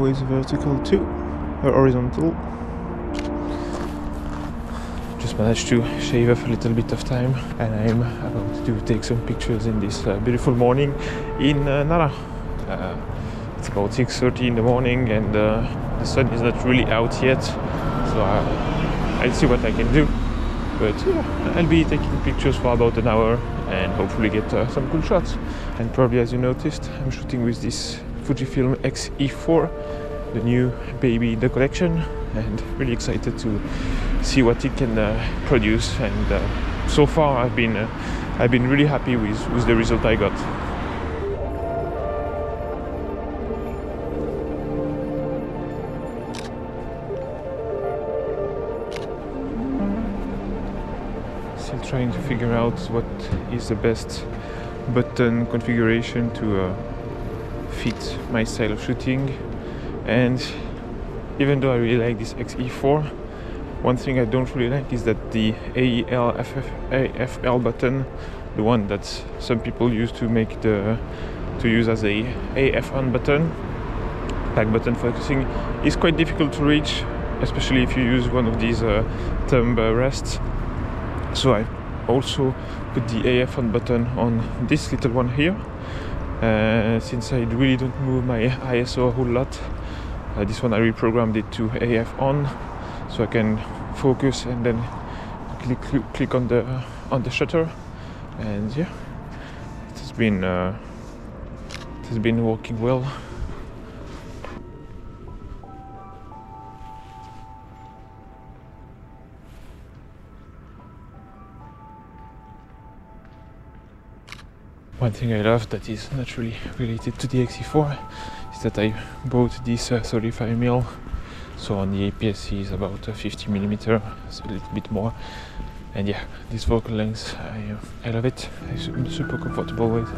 always vertical too, or horizontal. Just managed to shave off a little bit of time, and I'm about to take some pictures in this beautiful morning in Nara. It's about 6:30 in the morning, and the sun is not really out yet, so I'll see what I can do. But yeah, I'll be taking pictures for about an hour and hopefully get some cool shots. And probably, as you noticed, I'm shooting with this Fujifilm X-E4, the new baby in the collection, and really excited to see what it can produce. And so far I've been really happy with the result I got. Still trying to figure out what is the best button configuration to fit my style of shooting. And even though I really like this X-E4, one thing I don't really like is that the AFL button, the one that some people use to use as a AF on button, back button focusing, is quite difficult to reach, especially if you use one of these thumb rests. So I also put the AF on button on this little one here. Since I really don't move my ISO a whole lot, this one I reprogrammed it to AF on, so I can focus and then click on the shutter. And yeah, it has been working well. One thing I love that is not really related to the X-E4 is that I bought this 35mm, so on the APS-C is about 50mm, so a little bit more. And yeah, this focal length, I love it. I'm super comfortable with.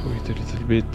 Wait a little bit.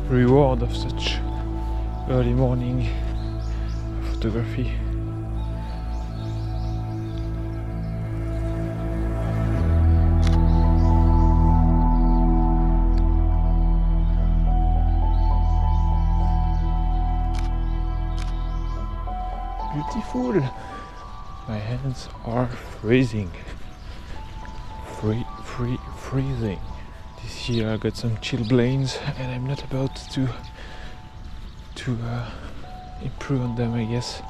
Reward of such early morning photography. Beautiful. My hands are freezing. Freezing. This year I got some chilblains, and I'm not about to improve on them, I guess.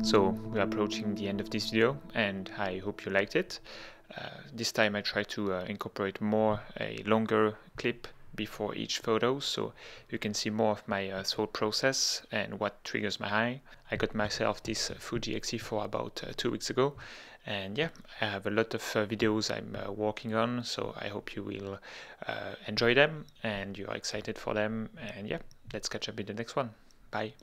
So we're approaching the end of this video, and I hope you liked it. This time I try to incorporate more a longer clip before each photo, so you can see more of my thought process and what triggers my eye. I got myself this Fuji X-E4 about 2 weeks ago, and yeah, I have a lot of videos I'm working on, so I hope you will enjoy them and you're excited for them. And yeah, let's catch up in the next one. Bye.